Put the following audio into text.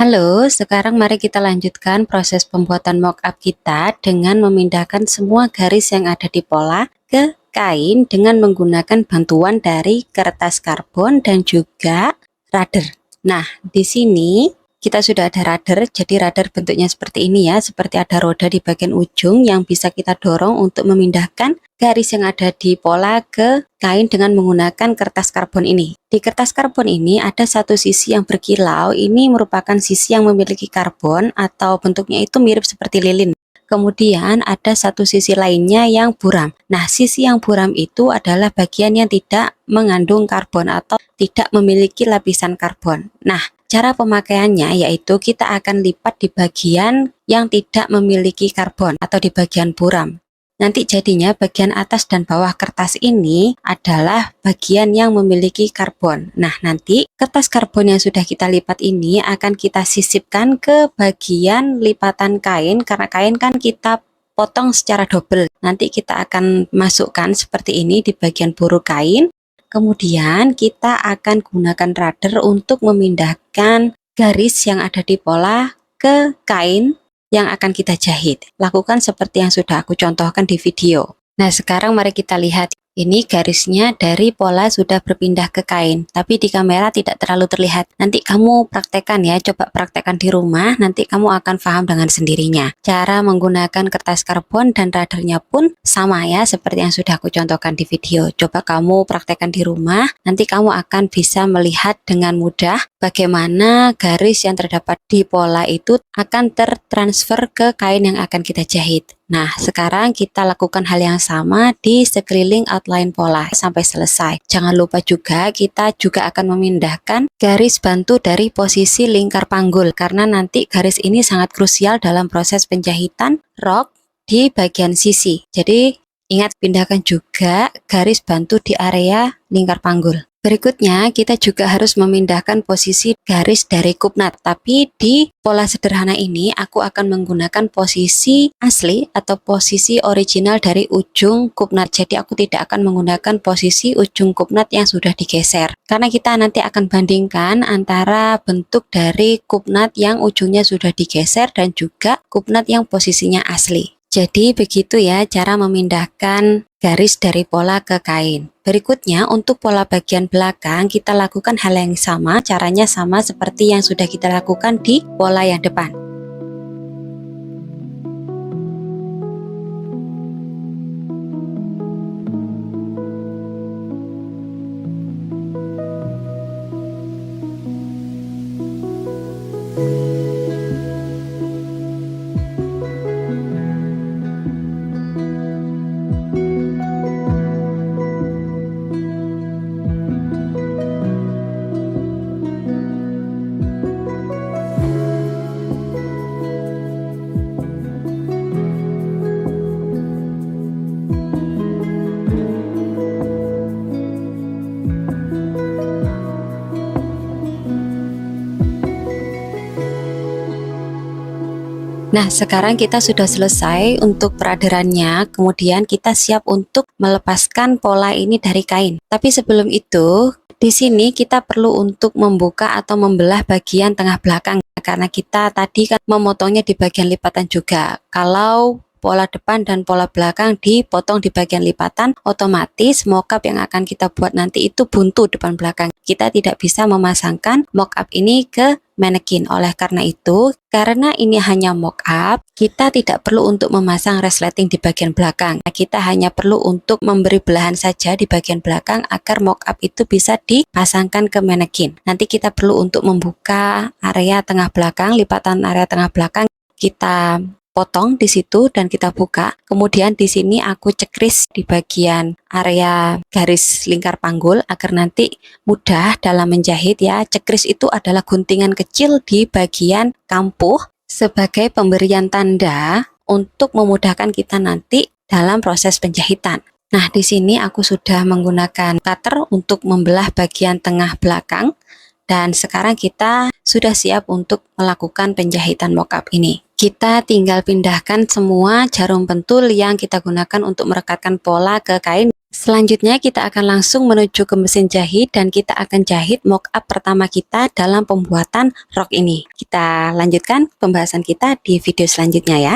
Halo, sekarang mari kita lanjutkan proses pembuatan mockup kita dengan memindahkan semua garis yang ada di pola ke kain dengan menggunakan bantuan dari kertas karbon dan juga rudder. Nah, di sini kita sudah ada rudder, jadi rudder bentuknya seperti ini ya, seperti ada roda di bagian ujung yang bisa kita dorong untuk memindahkan garis yang ada di pola ke kain dengan menggunakan kertas karbon ini. Di kertas karbon ini ada satu sisi yang berkilau, ini merupakan sisi yang memiliki karbon atau bentuknya itu mirip seperti lilin. Kemudian ada satu sisi lainnya yang buram. Nah, sisi yang buram itu adalah bagian yang tidak mengandung karbon atau tidak memiliki lapisan karbon. Nah, cara pemakaiannya yaitu kita akan lipat di bagian yang tidak memiliki karbon atau di bagian buram. Nanti jadinya bagian atas dan bawah kertas ini adalah bagian yang memiliki karbon. Nah, nanti kertas karbon yang sudah kita lipat ini akan kita sisipkan ke bagian lipatan kain, karena kain kan kita potong secara double. Nanti kita akan masukkan seperti ini di bagian buru kain. Kemudian kita akan gunakan rudder untuk memindahkan garis yang ada di pola ke kain yang akan kita jahit. Lakukan seperti yang sudah aku contohkan di video. Nah, sekarang mari kita lihat. Ini garisnya dari pola sudah berpindah ke kain, tapi di kamera tidak terlalu terlihat. Nanti kamu praktekkan ya, coba praktekkan di rumah, nanti kamu akan paham dengan sendirinya. Cara menggunakan kertas karbon dan ruddernya pun sama ya, seperti yang sudah aku contohkan di video. Coba kamu praktekkan di rumah, nanti kamu akan bisa melihat dengan mudah bagaimana garis yang terdapat di pola itu akan tertransfer ke kain yang akan kita jahit. Nah, sekarang kita lakukan hal yang sama di sekeliling outline pola sampai selesai. Jangan lupa juga kita juga akan memindahkan garis bantu dari posisi lingkar panggul, karena nanti garis ini sangat krusial dalam proses penjahitan rok di bagian sisi. Jadi ingat, pindahkan juga garis bantu di area lingkar panggul. Berikutnya, kita juga harus memindahkan posisi garis dari kupnat. Tapi di pola sederhana ini, aku akan menggunakan posisi asli atau posisi original dari ujung kupnat. Jadi aku tidak akan menggunakan posisi ujung kupnat yang sudah digeser. Karena kita nanti akan bandingkan antara bentuk dari kupnat yang ujungnya sudah digeser dan juga kupnat yang posisinya asli. Jadi begitu ya cara memindahkan garis dari pola ke kain. Berikutnya untuk pola bagian belakang kita lakukan hal yang sama, caranya sama seperti yang sudah kita lakukan di pola yang depan. Nah, sekarang kita sudah selesai untuk peraderannya, kemudian kita siap untuk melepaskan pola ini dari kain. Tapi sebelum itu, di sini kita perlu untuk membuka atau membelah bagian tengah belakang, karena kita tadi kan memotongnya di bagian lipatan juga. Kalau pola depan dan pola belakang dipotong di bagian lipatan, otomatis mockup yang akan kita buat nanti itu buntu depan belakang. Kita tidak bisa memasangkan mockup ini ke manekin. Oleh karena itu, karena ini hanya mockup, kita tidak perlu untuk memasang resleting di bagian belakang. Kita hanya perlu untuk memberi belahan saja di bagian belakang agar mockup itu bisa dipasangkan ke manekin. Nanti kita perlu untuk membuka area tengah belakang, lipatan area tengah belakang kita potong di situ dan kita buka. Kemudian di sini aku cekris di bagian area garis lingkar panggul agar nanti mudah dalam menjahit ya. Cekris itu adalah guntingan kecil di bagian kampuh sebagai pemberian tanda untuk memudahkan kita nanti dalam proses penjahitan. Nah, di sini aku sudah menggunakan cutter untuk membelah bagian tengah belakang. Dan sekarang kita sudah siap untuk melakukan penjahitan mockup ini. Kita tinggal pindahkan semua jarum pentul yang kita gunakan untuk merekatkan pola ke kain. Selanjutnya kita akan langsung menuju ke mesin jahit dan kita akan jahit mockup pertama kita dalam pembuatan rok ini. Kita lanjutkan pembahasan kita di video selanjutnya ya.